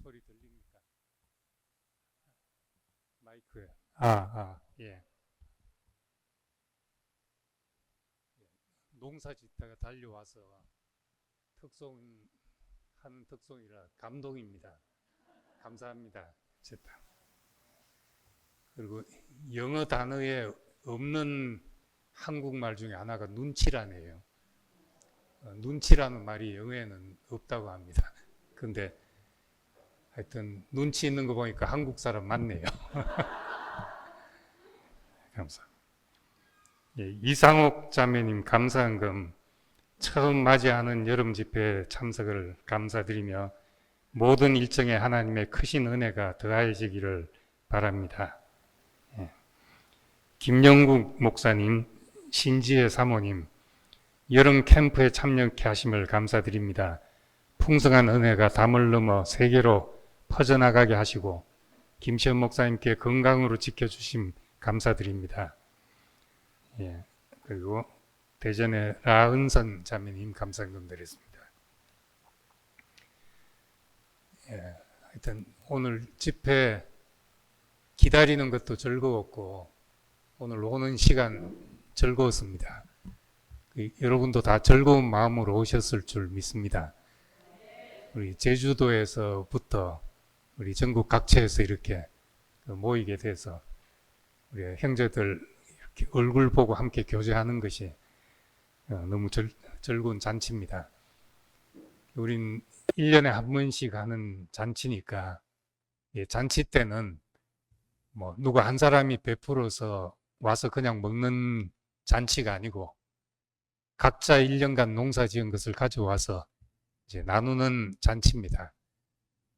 소리 들립니까? 마이크에. 예. 농사 짓다가 달려와서 하는 특송이라 감동입니다. 감사합니다. 어쨌든. 그리고 영어 단어에 없는 한국말 중에 하나가 눈치라네요. 눈치라는 말이 영어에는 없다고 합니다. 근데 하여튼 눈치 있는 거 보니까 한국 사람 맞네요. 감사합니다. 예, 이상옥 자매님 감사한금 처음 맞이하는 여름 집회에 참석을 감사드리며 모든 일정에 하나님의 크신 은혜가 더하여지기를 바랍니다. 예. 김영국 목사님, 신지혜 사모님, 여름 캠프에 참여케 하심을 감사드립니다. 풍성한 은혜가 담을 넘어 세계로 퍼져나가게 하시고 김시현 목사님께 건강으로 지켜주심 감사드립니다. 예, 그리고 대전의 라은선 자매님 감사금 드렸습니다. 예, 하여튼 오늘 집회 기다리는 것도 즐거웠고 오늘 오는 시간 즐거웠습니다. 여러분도 다 즐거운 마음으로 오셨을 줄 믿습니다. 우리 제주도에서부터 우리 전국 각처에서 이렇게 모이게 돼서 우리 형제들 이렇게 얼굴 보고 함께 교제하는 것이 너무 즐거운 잔치입니다. 우린 1년에 한 번씩 하는 잔치니까 잔치 때는 뭐 누구 한 사람이 베풀어서 와서 그냥 먹는 잔치가 아니고 각자 1년간 농사 지은 것을 가져와서 이제 나누는 잔치입니다.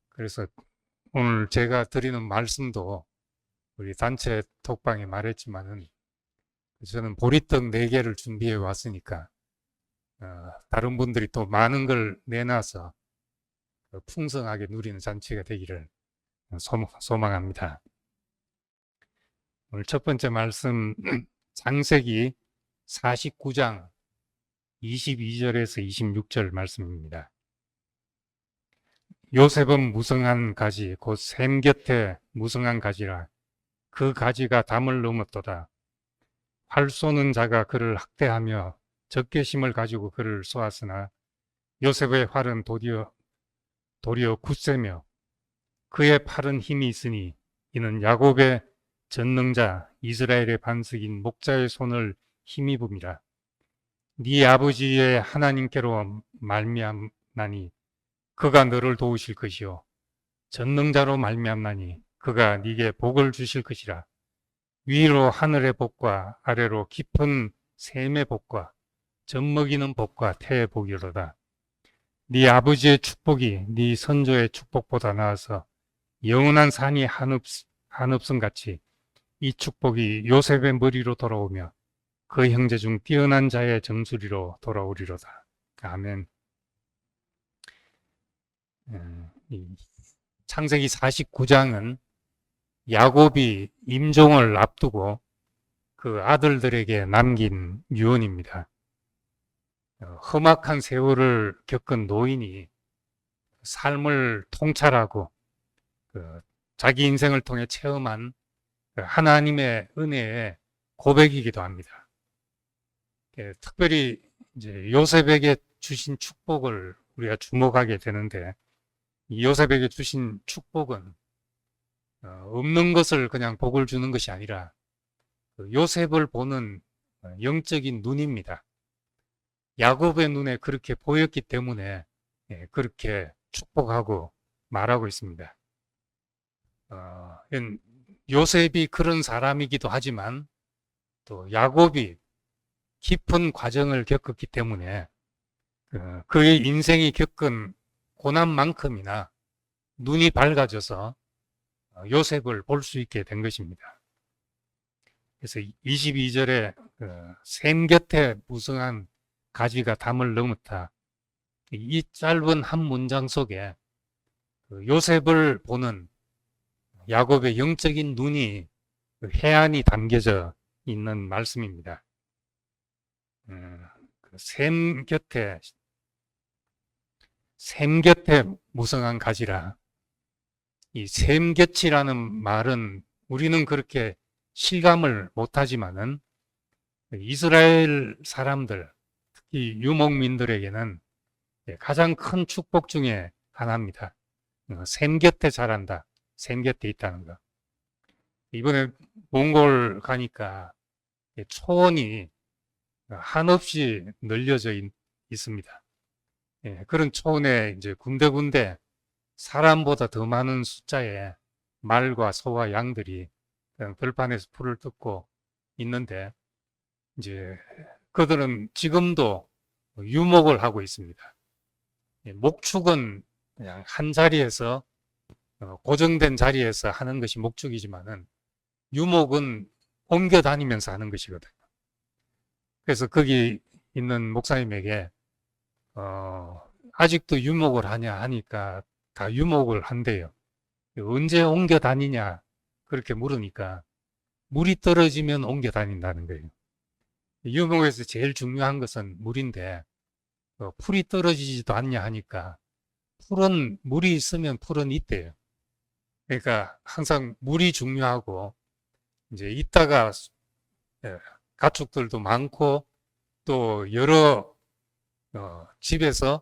그래서 오늘 제가 드리는 말씀도 우리 단체 톡방에 말했지만은 저는 보리떡 4개를 준비해 왔으니까 다른 분들이 또 많은 걸 내놔서 풍성하게 누리는 잔치가 되기를 소망합니다. 오늘 첫 번째 말씀 창세기 49장 22절에서 26절 말씀입니다. 요셉은 무성한 가지 곧 샘 곁에 무성한 가지라 그 가지가 담을 넘었도다. 활 쏘는 자가 그를 학대하며 적개심을 가지고 그를 쏘았으나 요셉의 활은 도리어 굳세며 그의 팔은 힘이 있으니 이는 야곱의 전능자 이스라엘의 반석인 목자의 손을 힘입음이라. 네 아버지의 하나님께로 말미암나니 그가 너를 도우실 것이요 전능자로 말미암나니 그가 네게 복을 주실 것이라. 위로 하늘의 복과 아래로 깊은 샘의 복과 젖먹이는 복과 태의 복이로다. 네 아버지의 축복이 네 선조의 축복보다 나아서 영원한 산이 한없음 같이 이 축복이 요셉의 머리로 돌아오며 그 형제 중 뛰어난 자의 정수리로 돌아오리로다. 아멘. 창세기 49장은 야곱이 임종을 앞두고 그 아들들에게 남긴 유언입니다. 험악한 세월을 겪은 노인이 삶을 통찰하고 자기 인생을 통해 체험한 하나님의 은혜의 고백이기도 합니다. 특별히 이제 요셉에게 주신 축복을 우리가 주목하게 되는데 이 요셉에게 주신 축복은 없는 것을 그냥 복을 주는 것이 아니라 요셉을 보는 영적인 눈입니다. 야곱의 눈에 그렇게 보였기 때문에 그렇게 축복하고 말하고 있습니다. 요셉이 그런 사람이기도 하지만 또 야곱이 깊은 과정을 겪었기 때문에 그의 인생이 겪은 고난만큼이나 눈이 밝아져서 요셉을 볼 수 있게 된 것입니다. 그래서 22절에 샘 곁에 무성한 가지가 담을 넘었다. 이 짧은 한 문장 속에 요셉을 보는 야곱의 영적인 눈이 해안이 담겨져 있는 말씀입니다. 샘 곁에 무성한 가지라. 이 샘곁이라는 말은 우리는 그렇게 실감을 못하지만은 이스라엘 사람들, 특히 유목민들에게는 가장 큰 축복 중에 하나입니다. 샘 곁에 자란다. 샘 곁에 있다는 거. 이번에 몽골 가니까 초원이 한없이 널려져 있습니다. 그런 초원에 이제 군데군데 사람보다 더 많은 숫자의 말과 소와 양들이 그냥 들판에서 풀을 뜯고 있는데, 이제 그들은 지금도 유목을 하고 있습니다. 목축은 그냥 한 자리에서 고정된 자리에서 하는 것이 목축이지만은 유목은 옮겨 다니면서 하는 것이거든요. 그래서 거기 있는 목사님에게 아직도 유목을 하냐 하니까 다 유목을 한대요. 언제 옮겨 다니냐 그렇게 물으니까 물이 떨어지면 옮겨 다닌다는 거예요. 유목에서 제일 중요한 것은 물인데 풀이 떨어지지도 않냐 하니까 풀은 물이 있으면 풀은 있대요. 그러니까 항상 물이 중요하고, 이제 있다가 가축들도 많고 또 여러 집에서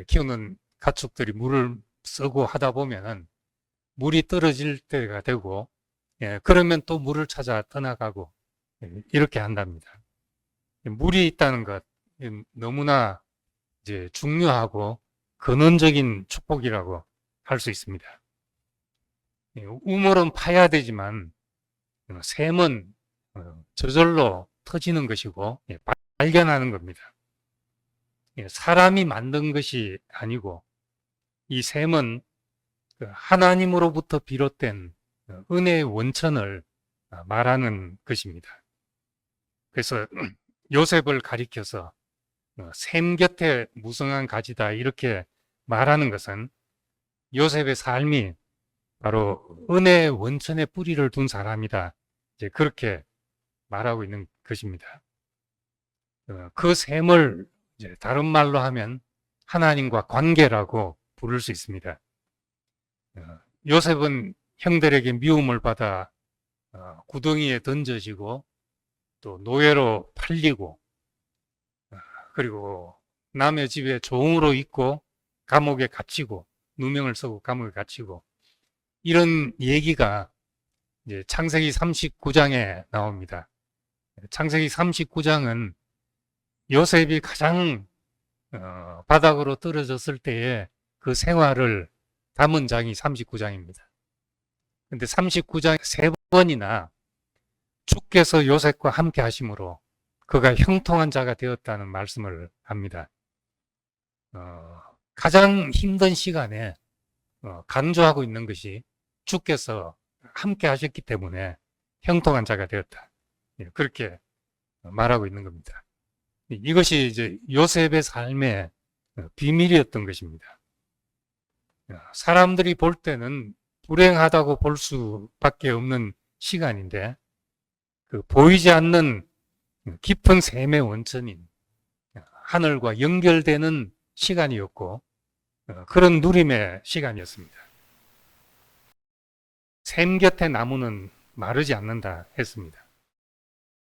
키우는 가축들이 물을 쓰고 하다 보면은 물이 떨어질 때가 되고, 그러면 또 물을 찾아 떠나가고 이렇게 한답니다. 물이 있다는 것 너무나 이제 중요하고 근원적인 축복이라고 할 수 있습니다. 우물은 파야 되지만 샘은 저절로 터지는 것이고 발견하는 겁니다. 사람이 만든 것이 아니고 이 샘은 하나님으로부터 비롯된 은혜의 원천을 말하는 것입니다. 그래서 요셉을 가리켜서 샘 곁에 무성한 가지다 이렇게 말하는 것은 요셉의 삶이 바로 은혜의 원천에 뿌리를 둔 사람이다, 이제 그렇게 말하고 있는 것입니다. 그 샘을 이제 다른 말로 하면 하나님과 관계라고 부를 수 있습니다. 요셉은 형들에게 미움을 받아 구덩이에 던져지고 또 노예로 팔리고, 그리고 남의 집에 종으로 있고 감옥에 갇히고 누명을 쓰고 감옥에 갇히고, 이런 얘기가 이제 창세기 39장에 나옵니다. 창세기 39장은 요셉이 가장 바닥으로 떨어졌을 때의 그 생활을 담은 장이 39장입니다. 근데 39장 3번이나 주께서 요셉과 함께 하심으로 그가 형통한 자가 되었다는 말씀을 합니다. 가장 힘든 시간에 간주하고 있는 것이 주께서 함께 하셨기 때문에 형통한 자가 되었다, 그렇게 말하고 있는 겁니다. 이것이 이제 요셉의 삶의 비밀이었던 것입니다. 사람들이 볼 때는 불행하다고 볼 수밖에 없는 시간인데, 그 보이지 않는 깊은 샘의 원천인 하늘과 연결되는 시간이었고, 그런 누림의 시간이었습니다. 샘 곁에 나무는 마르지 않는다 했습니다.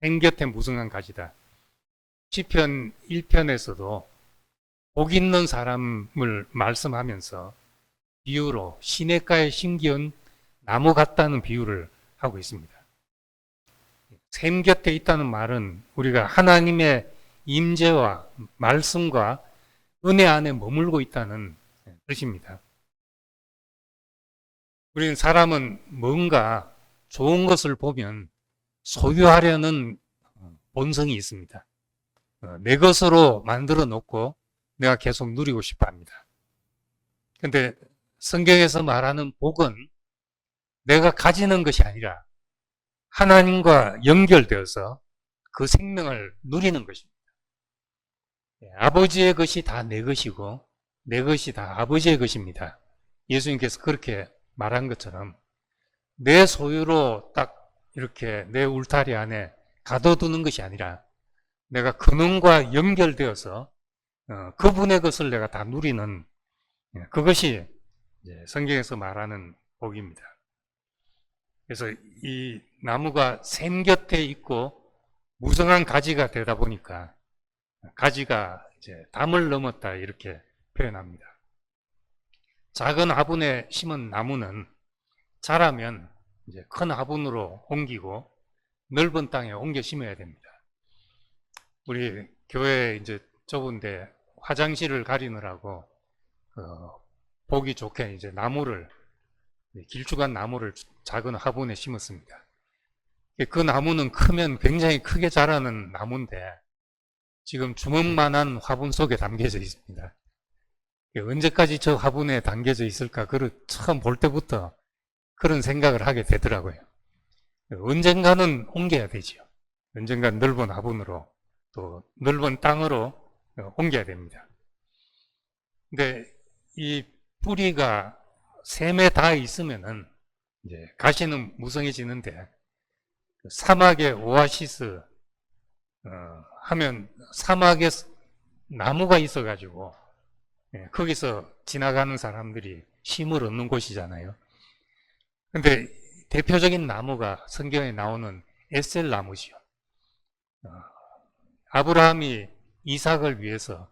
샘 곁에 무성한 가지다. 시편 1편에서도 복 있는 사람을 말씀하면서 비유로 시냇가에 심기운 나무 같다는 비유를 하고 있습니다. 샘 곁에 있다는 말은 우리가 하나님의 임재와 말씀과 은혜 안에 머물고 있다는 뜻입니다. 우리는 사람은 뭔가 좋은 것을 보면 소유하려는 본성이 있습니다. 내 것으로 만들어 놓고 내가 계속 누리고 싶어 합니다. 근데 성경에서 말하는 복은 내가 가지는 것이 아니라 하나님과 연결되어서 그 생명을 누리는 것입니다. 아버지의 것이 다 내 것이고 내 것이 다 아버지의 것입니다. 예수님께서 그렇게 말한 것처럼 내 소유로 딱 이렇게 내 울타리 안에 가둬두는 것이 아니라 내가 그분과 연결되어서 그분의 것을 내가 다 누리는, 그것이 성경에서 말하는 복입니다. 그래서 이 나무가 샘 곁에 있고 무성한 가지가 되다 보니까 가지가 이제 담을 넘었다 이렇게 표현합니다. 작은 화분에 심은 나무는 자라면 이제 큰 화분으로 옮기고 넓은 땅에 옮겨 심어야 됩니다. 우리 교회 이제 좁은데 화장실을 가리느라고 보기 좋게 이제 나무를 길쭉한 나무를 작은 화분에 심었습니다. 그 나무는 크면 굉장히 크게 자라는 나무인데 지금 주먹만한 화분 속에 담겨져 있습니다. 언제까지 저 화분에 담겨져 있을까? 처음 볼 때부터 그런 생각을 하게 되더라고요. 언젠가는 옮겨야 되죠. 언젠가 넓은 화분으로 또 넓은 땅으로 옮겨야 됩니다. 근데 이 뿌리가 샘에 닿아 있으면은 이제 가시는 무성해지는데 사막의 오아시스 하면 사막에 나무가 있어가지고 거기서 지나가는 사람들이 쉼을 얻는 곳이잖아요. 근데 대표적인 나무가 성경에 나오는 에셀 나무죠. 아브라함이 이삭을 위해서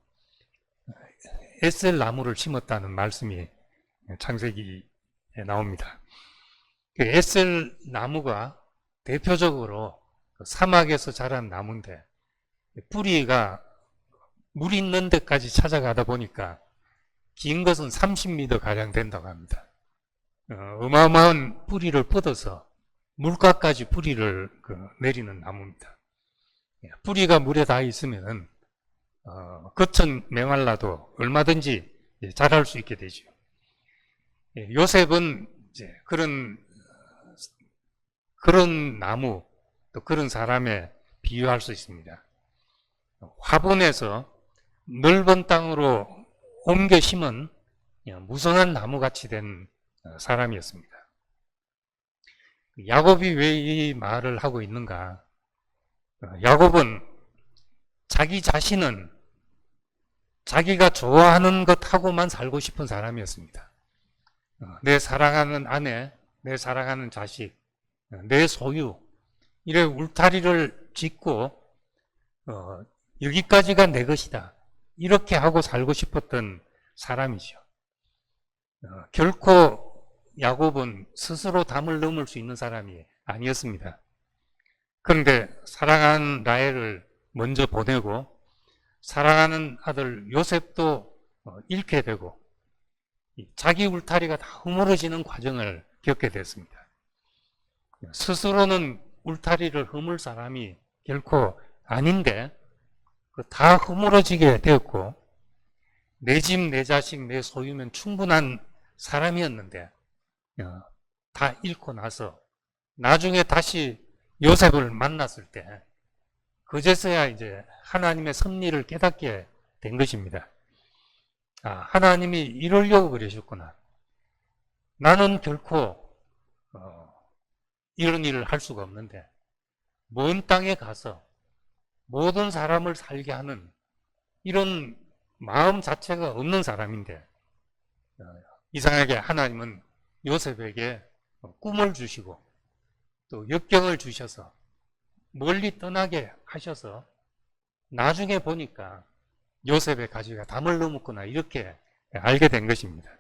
에셀 나무를 심었다는 말씀이 창세기에 나옵니다. 그 에셀 나무가 대표적으로 사막에서 자란 나무인데 뿌리가 물 있는 데까지 찾아가다 보니까 긴 것은 30m 가량 된다고 합니다. 어마어마한 뿌리를 뻗어서 물가까지 뿌리를 내리는 나무입니다. 뿌리가 물에 닿아 있으면 겉은 메말라도 얼마든지 자랄 수 있게 되죠. 요셉은 이제 그런 나무 또 그런 사람에 비유할 수 있습니다. 화분에서 넓은 땅으로 옮겨 심은 무성한 나무같이 된 사람이었습니다. 야곱이 왜 이 말을 하고 있는가? 야곱은 자기 자신은 자기가 좋아하는 것하고만 살고 싶은 사람이었습니다. 내 사랑하는 아내, 내 사랑하는 자식, 내 소유, 이래 울타리를 짓고 여기까지가 내 것이다. 이렇게 하고 살고 싶었던 사람이죠. 결코 야곱은 스스로 담을 넘을 수 있는 사람이 아니었습니다. 그런데 사랑하는 라헬을 먼저 보내고 사랑하는 아들 요셉도 잃게 되고 자기 울타리가 다 허물어지는 과정을 겪게 됐습니다. 스스로는 울타리를 허물 사람이 결코 아닌데 다 허물어지게 되었고 내 집, 내 자식, 내 소유면 충분한 사람이었는데 다 잃고 나서 나중에 다시 요셉을 만났을 때 그제서야 이제 하나님의 섭리를 깨닫게 된 것입니다. 하나님이 이러려고 그러셨구나. 나는 결코 이런 일을 할 수가 없는데 먼 땅에 가서 모든 사람을 살게 하는 이런 마음 자체가 없는 사람인데 이상하게 하나님은 요셉에게 꿈을 주시고 또 역경을 주셔서 멀리 떠나게 하셔서 나중에 보니까 요셉의 가지가 담을 넘었구나 이렇게 알게 된 것입니다.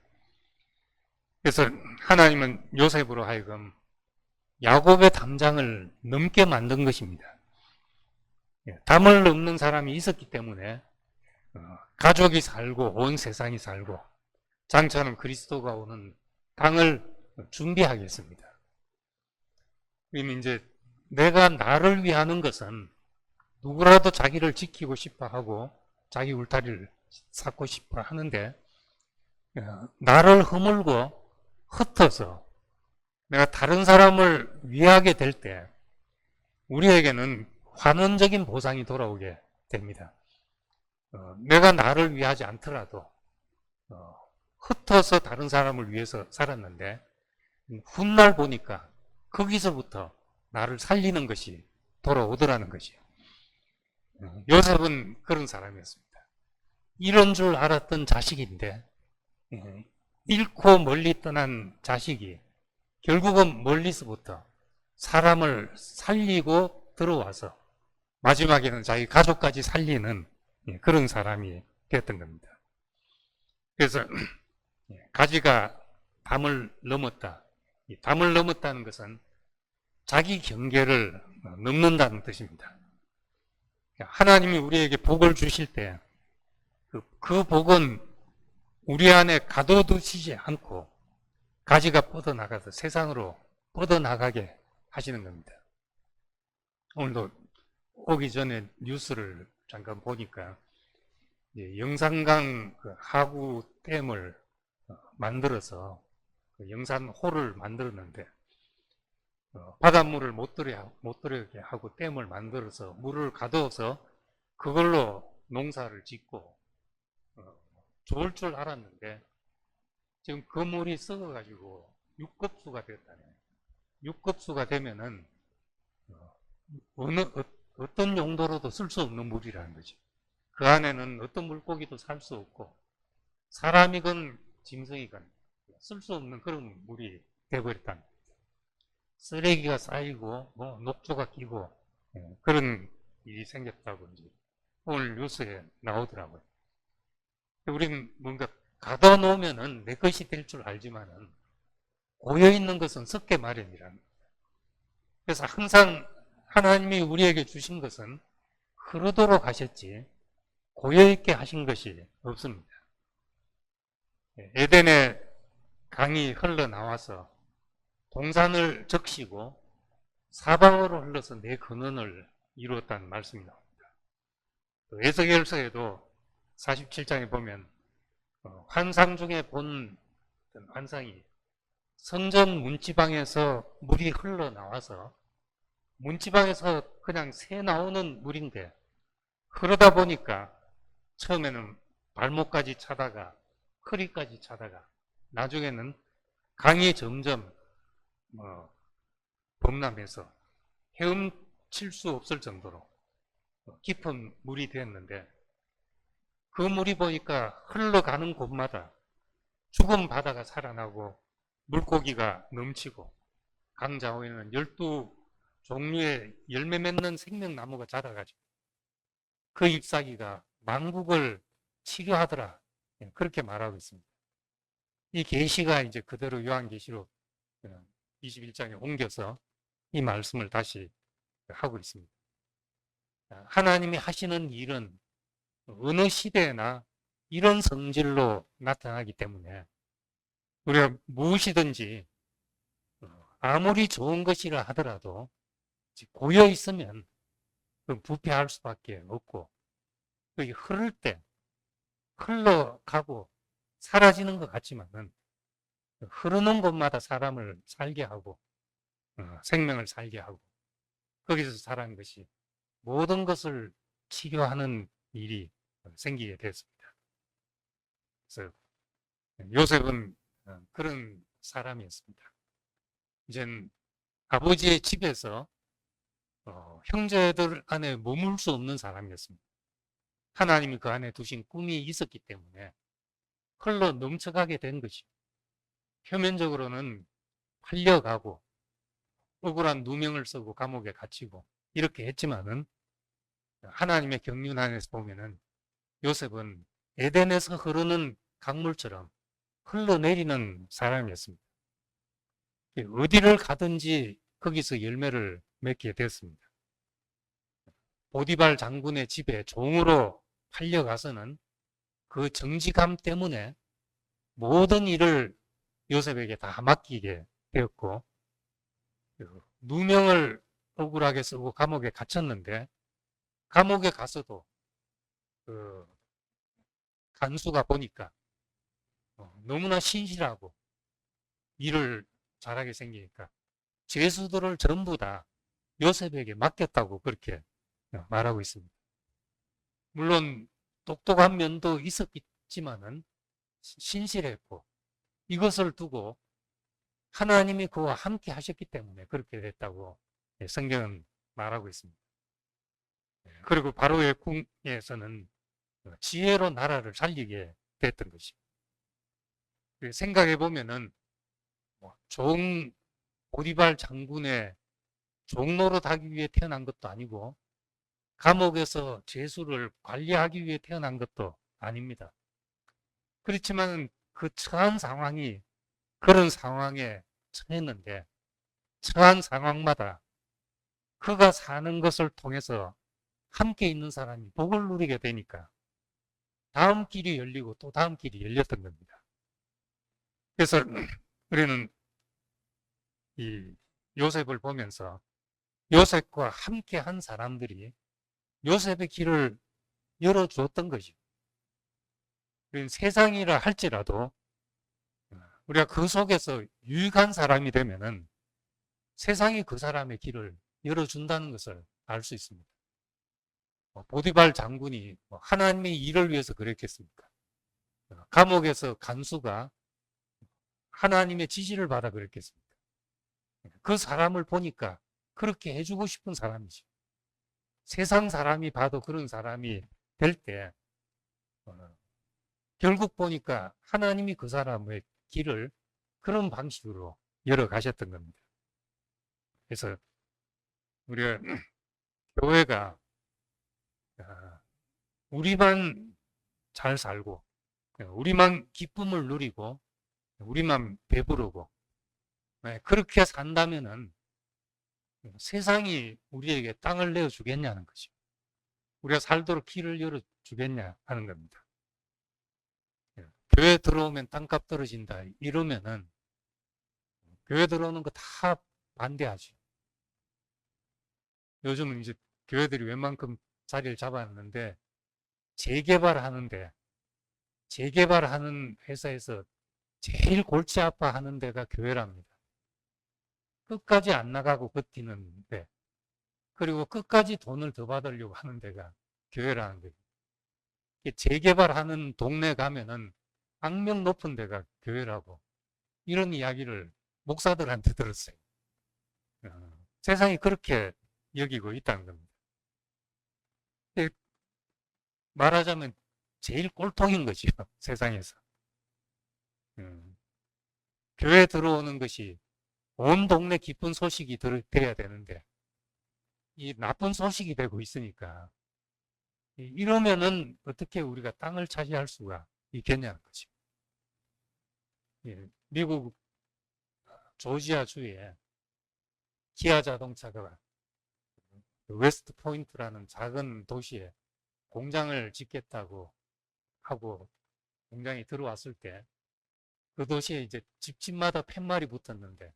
그래서 하나님은 요셉으로 하여금 야곱의 담장을 넘게 만든 것입니다. 담을 넘는 사람이 있었기 때문에 가족이 살고 온 세상이 살고 장차는 그리스도가 오는 당을 준비하겠습니다. 그러면 이제 내가 나를 위하는 것은 누구라도 자기를 지키고 싶어 하고 자기 울타리를 쌓고 싶어 하는데 나를 허물고 흩어서 내가 다른 사람을 위하게 될 때 우리에게는 환원적인 보상이 돌아오게 됩니다. 내가 나를 위하지 않더라도 흩어서 다른 사람을 위해서 살았는데 훗날 보니까 거기서부터 나를 살리는 것이 돌아오더라는 것이에요. 요셉은 그런 사람이었습니다. 이런 줄 알았던 자식인데 잃고 멀리 떠난 자식이 결국은 멀리서부터 사람을 살리고 들어와서 마지막에는 자기 가족까지 살리는 그런 사람이 되었던 겁니다. 그래서 가지가 담을 넘었다. 이 담을 넘었다는 것은 자기 경계를 넘는다는 뜻입니다. 하나님이 우리에게 복을 주실 때 그 복은 우리 안에 가둬두시지 않고 가지가 뻗어나가서 세상으로 뻗어나가게 하시는 겁니다. 오늘도 오기 전에 뉴스를 잠깐 보니까 영산강 하구 댐을 만들어서 영산호를 만들었는데 바닷물을 못 들어오게 하고 댐을 만들어서 물을 가둬서 그걸로 농사를 짓고 좋을 줄 알았는데 지금 그 물이 썩어가지고 6급수가 됐다네요. 6급수가 되면은 어떤 용도로도 쓸 수 없는 물이라는 거죠. 그 안에는 어떤 물고기도 살 수 없고 사람이건 짐승이건 쓸 수 없는 그런 물이 되어버렸다는 거죠. 쓰레기가 쌓이고 녹조가 끼고 그런 일이 생겼다고 이제 오늘 뉴스에 나오더라고요. 우리는 뭔가 가둬놓으면은 내 것이 될 줄 알지만은 고여있는 것은 썩게 마련이라는 거예요. 그래서 항상 하나님이 우리에게 주신 것은 흐르도록 하셨지 고여있게 하신 것이 없습니다. 에덴의 강이 흘러나와서 동산을 적시고 사방으로 흘러서 내 근원을 이루었다는 말씀이 나옵니다. 에스겔서에도 47장에 보면 환상 중에 본 환상이 성전 문지방에서 물이 흘러나와서 문지방에서 그냥 새 나오는 물인데 흐르다 보니까 처음에는 발목까지 차다가 허리까지 차다가 나중에는 강이 점점 범람해서 헤엄칠 수 없을 정도로 깊은 물이 되었는데 그 물이 보니까 흘러가는 곳마다 죽은 바다가 살아나고 물고기가 넘치고 강자호에는 12종류의 열매 맺는 생명나무가 자라가지고 그 잎사귀가 만국을 치료하더라. 그렇게 말하고 있습니다. 이 계시가 이제 그대로 요한계시록 21장에 옮겨서 이 말씀을 다시 하고 있습니다. 하나님이 하시는 일은 어느 시대나 이런 성질로 나타나기 때문에 우리가 무엇이든지 아무리 좋은 것이라 하더라도 고여 있으면 부패할 수밖에 없고 흐를 때 흘러가고 사라지는 것 같지만은 흐르는 곳마다 사람을 살게 하고 생명을 살게 하고 거기서 살아가는 것이 모든 것을 치료하는 일이 생기게 됐습니다. 그래서 요셉은 그런 사람이었습니다. 이젠 아버지의 집에서 형제들 안에 머물 수 없는 사람이었습니다. 하나님이 그 안에 두신 꿈이 있었기 때문에 흘러 넘쳐가게 된 것이죠. 표면적으로는 팔려가고 억울한 누명을 쓰고 감옥에 갇히고 이렇게 했지만은 하나님의 경륜 안에서 보면은 요셉은 에덴에서 흐르는 강물처럼 흘러내리는 사람이었습니다. 어디를 가든지 거기서 열매를 맺게 됐습니다. 보디발 장군의 집에 종으로 팔려가서는 그 정직함 때문에 모든 일을 요셉에게 다 맡기게 되었고 누명을 억울하게 쓰고 감옥에 갇혔는데 감옥에 가서도 그 간수가 보니까 너무나 신실하고 일을 잘하게 생기니까 죄수들을 전부 다 요셉에게 맡겼다고 그렇게 말하고 있습니다. 물론 똑똑한 면도 있었지만은 신실했고 이것을 두고 하나님이 그와 함께 하셨기 때문에 그렇게 됐다고 성경은 말하고 있습니다. 그리고 바로의 궁에서는 지혜로 나라를 살리게 됐던 것입니다. 생각해 보면은 좋은 보디발 장군의 종로로 하기 위해 태어난 것도 아니고 감옥에서 죄수를 관리하기 위해 태어난 것도 아닙니다. 그렇지만 그 처한 상황이 그런 상황에 처했는데 처한 상황마다 그가 사는 것을 통해서 함께 있는 사람이 복을 누리게 되니까 다음 길이 열리고 또 다음 길이 열렸던 겁니다. 그래서 우리는 이 요셉을 보면서 요셉과 함께 한 사람들이 요셉의 길을 열어주었던 거죠. 세상이라 할지라도 우리가 그 속에서 유익한 사람이 되면은 세상이 그 사람의 길을 열어준다는 것을 알 수 있습니다. 보디발 장군이 하나님의 일을 위해서 그랬겠습니까? 감옥에서 간수가 하나님의 지시를 받아 그랬겠습니까? 그 사람을 보니까 그렇게 해주고 싶은 사람이죠. 세상 사람이 봐도 그런 사람이 될 때 결국 보니까 하나님이 그 사람의 길을 그런 방식으로 열어가셨던 겁니다. 그래서 우리가 교회가 우리만 잘 살고 우리만 기쁨을 누리고 우리만 배부르고 그렇게 산다면은 세상이 우리에게 땅을 내어주겠냐는 거죠. 우리가 살도록 길을 열어주겠냐 하는 겁니다. 교회 들어오면 땅값 떨어진다 이러면은 교회 들어오는 거 다 반대하죠. 요즘은 이제 교회들이 웬만큼 자리를 잡았는데 재개발하는 회사에서 제일 골치 아파하는 데가 교회랍니다. 끝까지 안 나가고 버티는데 그리고 끝까지 돈을 더 받으려고 하는 데가 교회라는 거예요. 재개발하는 동네 가면은 악명 높은 데가 교회라고 이런 이야기를 목사들한테 들었어요. 세상이 그렇게 여기고 있다는 겁니다. 말하자면 제일 꼴통인 거죠. 세상에서. 교회 들어오는 것이 온 동네 기쁜 소식이 돼야 되는데 이 나쁜 소식이 되고 있으니까 이러면은 어떻게 우리가 땅을 차지할 수가 있겠냐는 거죠. 미국 조지아주에 기아 자동차가 웨스트 포인트라는 작은 도시에 공장을 짓겠다고 하고 공장이 들어왔을 때 그 도시에 이제 집집마다 팻말이 붙었는데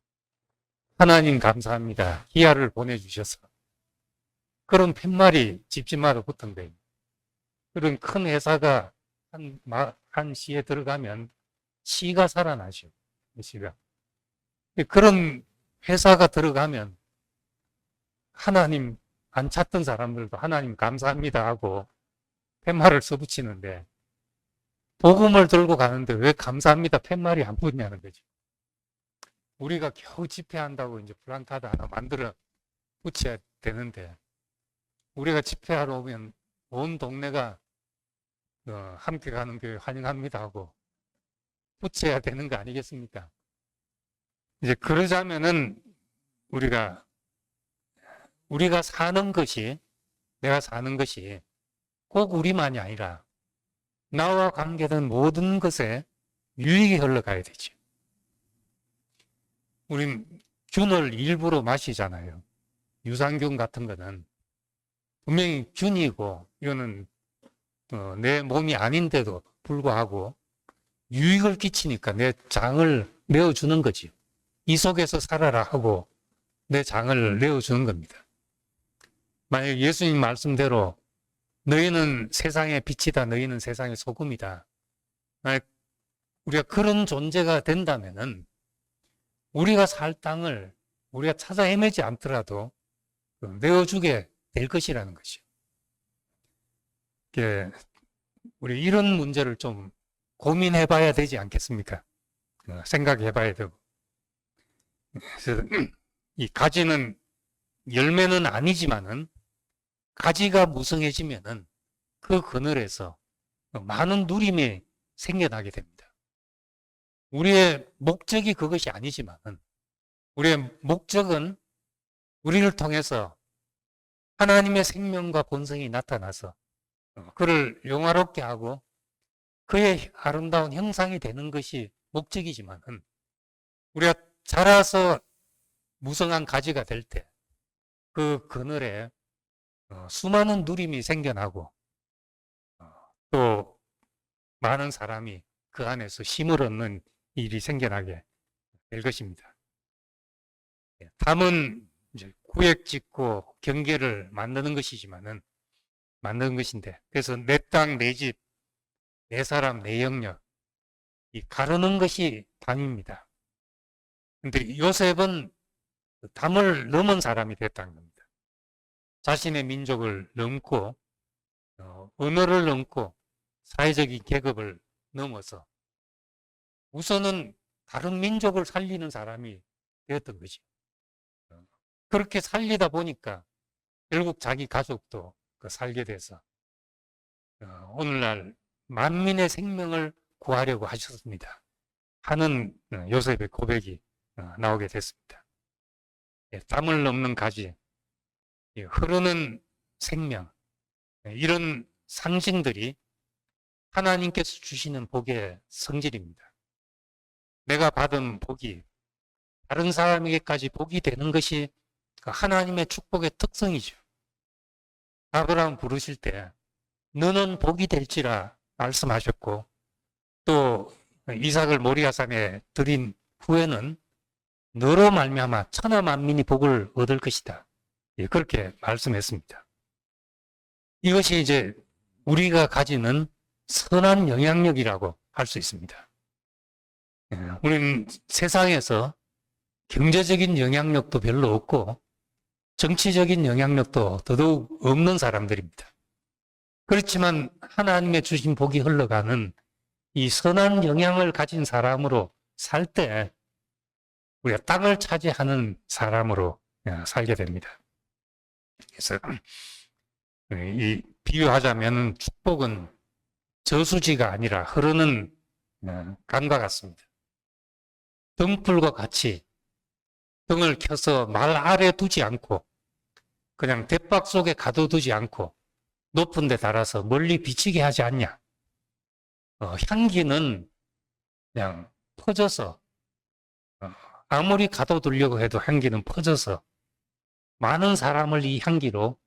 하나님 감사합니다. 기아를 보내주셔서 그런 팻말이 집집마다 붙은 거예요. 그런 큰 회사가 한 시에 들어가면 시가 살아나죠. 시가. 그런 회사가 들어가면 하나님 안 찾던 사람들도 하나님 감사합니다 하고 팻말을 써붙이는데 복음을 들고 가는데 왜 감사합니다 팻말이 안 붙냐는 거죠. 우리가 겨우 집회한다고 이제 플랜카드 하나 만들어 붙여야 되는데 우리가 집회하러 오면 온 동네가 함께 가는 교회 환영합니다 하고 붙여야 되는 거 아니겠습니까? 이제 그러자면은 우리가 사는 것이 내가 사는 것이 꼭 우리만이 아니라 나와 관계된 모든 것에 유익이 흘러가야 되죠. 우린 균을 일부러 마시잖아요. 유산균 같은 거는 분명히 균이고 이거는 내 몸이 아닌데도 불구하고 유익을 끼치니까 내 장을 내어주는 거지. 이 속에서 살아라 하고 내 장을 내어주는 겁니다. 만약 예수님 말씀대로 너희는 세상의 빛이다. 너희는 세상의 소금이다. 만약 우리가 그런 존재가 된다면은 우리가 살 땅을 우리가 찾아 헤매지 않더라도 내어주게 될 것이라는 것이요. 우리 이런 문제를 좀 고민해 봐야 되지 않겠습니까? 생각해 봐야 되고. 그래서 이 가지는 열매는 아니지만은 가지가 무성해지면은 그 그늘에서 많은 누림이 생겨나게 됩니다. 우리의 목적이 그것이 아니지만은 우리의 목적은 우리를 통해서 하나님의 생명과 본성이 나타나서 그를 영화롭게 하고 그의 아름다운 형상이 되는 것이 목적이지만은 우리가 자라서 무성한 가지가 될 때 그 그늘에 수많은 누림이 생겨나고 또 많은 사람이 그 안에서 힘을 얻는 일이 생겨나게 될 것입니다. 담은 이제 구획 짓고 경계를 만드는 것이지만은 만드는 것인데 그래서 내 땅, 내 집, 내 사람, 내 영역 이 가르는 것이 담입니다. 근데 요셉은 담을 넘은 사람이 됐다는 겁니다. 자신의 민족을 넘고 언어를 넘고 사회적인 계급을 넘어서 우선은 다른 민족을 살리는 사람이 되었던 거죠. 그렇게 살리다 보니까 결국 자기 가족도 살게 돼서 오늘날 만민의 생명을 구하려고 하셨습니다 하는 요셉의 고백이 나오게 됐습니다. 땀을 넘는 가지, 흐르는 생명, 이런 상징들이 하나님께서 주시는 복의 성질입니다. 내가 받은 복이 다른 사람에게까지 복이 되는 것이 하나님의 축복의 특성이죠. 아브라함 부르실 때 너는 복이 될지라 말씀하셨고 또 이삭을 모리아산에 드린 후에는 너로 말미암아 천하 만민이 복을 얻을 것이다. 그렇게 말씀했습니다. 이것이 이제 우리가 가지는 선한 영향력이라고 할 수 있습니다. 우리는 세상에서 경제적인 영향력도 별로 없고 정치적인 영향력도 더더욱 없는 사람들입니다. 그렇지만 하나님의 주신 복이 흘러가는 이 선한 영향을 가진 사람으로 살 때 우리가 땅을 차지하는 사람으로 살게 됩니다. 그래서 이 비유하자면 축복은 저수지가 아니라 흐르는 강과 같습니다. 등불과 같이 등을 켜서 말 아래 두지 않고 그냥 갯박 속에 가둬두지 않고 높은 데 달아서 멀리 비치게 하지 않냐. 향기는 그냥 퍼져서 아무리 가둬두려고 해도 향기는 퍼져서 많은 사람을 이 향기로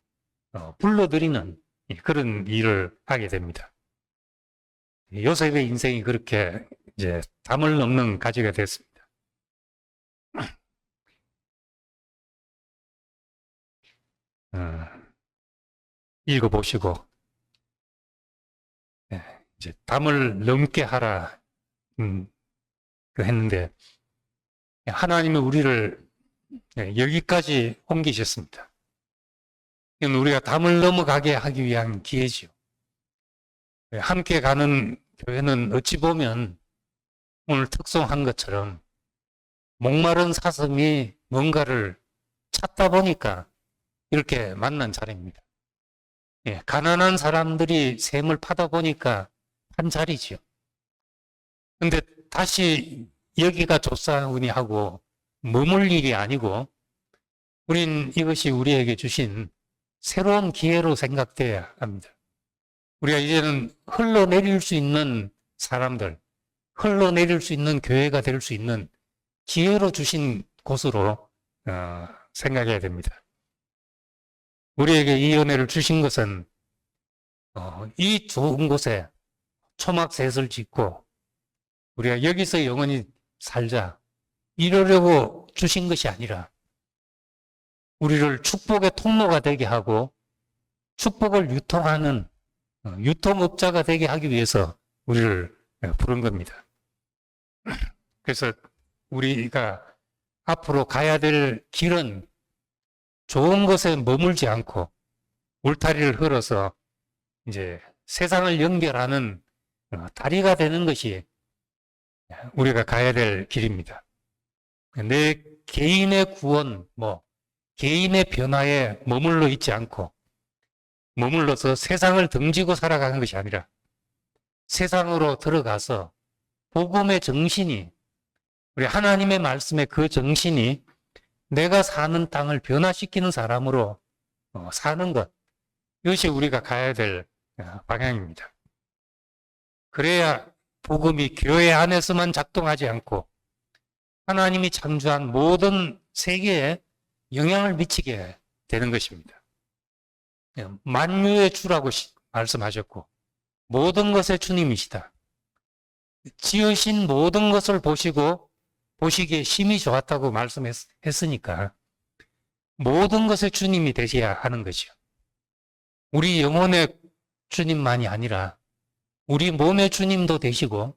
불러들이는 그런 일을 하게 됩니다. 요셉의 인생이 그렇게 이제 담을 넘는 가지가 됐습니다. 읽어보시고 이제 담을 넘게 하라 했는데 하나님은 우리를 여기까지 옮기셨습니다. 이건 우리가 담을 넘어가게 하기 위한 기회지요. 함께 가는 교회는 어찌 보면 오늘 특송한 것처럼 목마른 사슴이 뭔가를 찾다 보니까 이렇게 만난 자리입니다. 가난한 사람들이 샘을 파다 보니까 한 자리지요. 근데 다시 여기가 좋사오니 하고 머물 일이 아니고 우린 이것이 우리에게 주신 새로운 기회로 생각돼야 합니다. 우리가 이제는 흘러내릴 수 있는 사람들, 흘러내릴 수 있는 교회가 될 수 있는 기회로 주신 곳으로 생각해야 됩니다. 우리에게 이 은혜를 주신 것은 이 좋은 곳에 초막셋을 짓고 우리가 여기서 영원히 살자 이러려고 주신 것이 아니라 우리를 축복의 통로가 되게 하고 축복을 유통하는 유통업자가 되게 하기 위해서 우리를 부른 겁니다. 그래서 우리가 앞으로 가야 될 길은 좋은 것에 머물지 않고 울타리를 흘러서 이제 세상을 연결하는 다리가 되는 것이 우리가 가야 될 길입니다. 내 개인의 구원, 개인의 변화에 머물러 있지 않고 머물러서 세상을 등지고 살아가는 것이 아니라 세상으로 들어가서 복음의 정신이 우리 하나님의 말씀의 그 정신이 내가 사는 땅을 변화시키는 사람으로 사는 것. 이것이 우리가 가야 될 방향입니다. 그래야 복음이 교회 안에서만 작동하지 않고 하나님이 창조한 모든 세계에 영향을 미치게 되는 것입니다. 만유의 주라고 말씀하셨고 모든 것의 주님이시다. 지으신 모든 것을 보시고 보시기에 심히 좋았다고 말씀했으니까 모든 것의 주님이 되셔야 하는 것이요. 우리 영혼의 주님만이 아니라 우리 몸의 주님도 되시고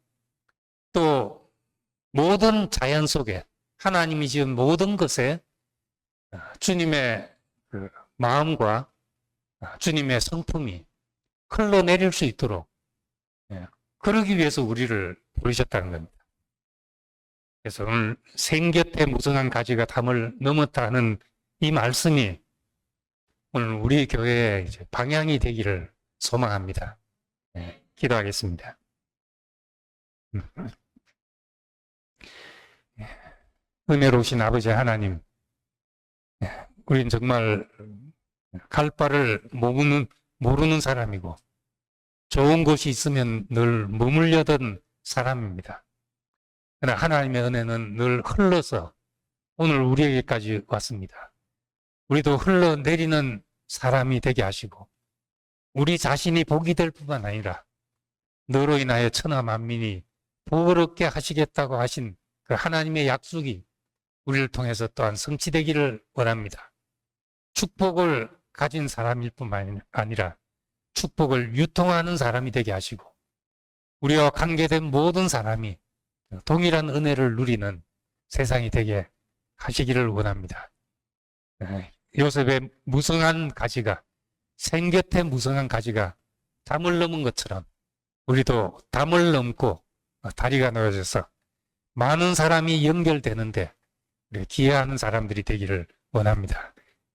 또 모든 자연 속에 하나님이 지은 모든 것에 주님의 그 마음과 주님의 성품이 흘러내릴 수 있도록 그러기 위해서 우리를 부르셨다는 겁니다. 그래서 오늘 생곁에 무성한 가지가 담을 넘었다는 이 말씀이 오늘 우리 교회의 이제 방향이 되기를 소망합니다. 기도하겠습니다. 은혜로우신 아버지 하나님, 우린 정말 갈 바를 모르는 사람이고 좋은 곳이 있으면 늘 머물려던 사람입니다. 그러나 하나님의 은혜는 늘 흘러서 오늘 우리에게까지 왔습니다. 우리도 흘러내리는 사람이 되게 하시고 우리 자신이 복이 될 뿐만 아니라 너로 인하여 천하 만민이 복을 얻게 하시겠다고 하신 그 하나님의 약속이 우리를 통해서 또한 성취되기를 원합니다. 축복을 가진 사람일 뿐만 아니라 축복을 유통하는 사람이 되게 하시고 우리와 관계된 모든 사람이 동일한 은혜를 누리는 세상이 되게 하시기를 원합니다. 요셉의 무성한 가지가 생곁에 무성한 가지가 담을 넘은 것처럼 우리도 담을 넘고 다리가 놓여져서 많은 사람이 연결되는데 기여하는 사람들이 되기를 원합니다.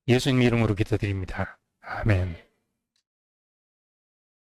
예수님 이름으로 기도드립니다. 아멘.